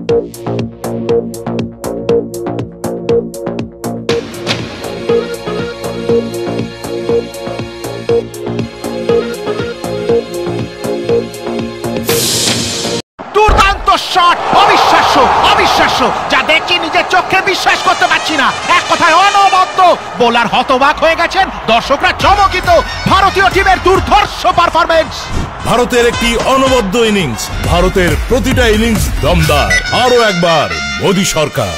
দুর্দান্ত শট, অবিশ্বাস্য অবিশ্বাস্য, যা দেখি নিজের চোখে বিশ্বাস করতে পারছি না। এক কথায় অনবদ্য। বোলার হতবাক হয়ে গেছেন, দর্শকরা চমকিত। ভারতীয় টিমের দুর্ধর্ষ পারফরমেন্স। ভারতের একটি অনবদ্য ইনিংস, ভারতের প্রতিটা ইনিংস দমদার। আরো একবার মোদী সরকার।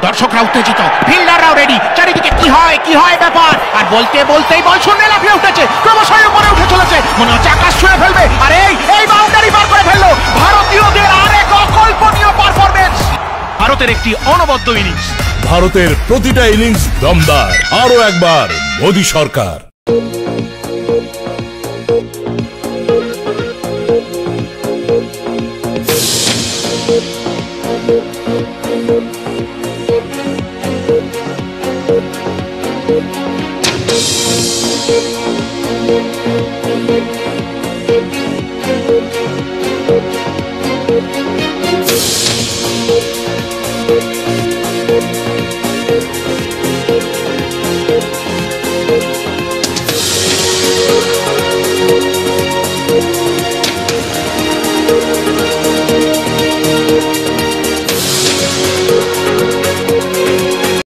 দর্শকরা উত্তেজিত, ফিল্ডাররাও রেডি। চারিদিকে কি হয় ব্যাপার। আর বলতে বলতেই বল শূন্যে লাফিয়ে উঠেছে, ক্রমশই উপরে উঠে চলেছে। মনে হচ্ছে আকাশ ছুঁয়ে ফেলবে। আর এই বাউন্ডারি পার করে ফেললো। ভারতীয়দের আরেক অকল্পনীয় পারফরমেন্স। ভারতের একটি অনবদ্য ইনিংস, ভারতের প্রতিটা ইনিংস দমদার। আরো একবার মোদী সরকার।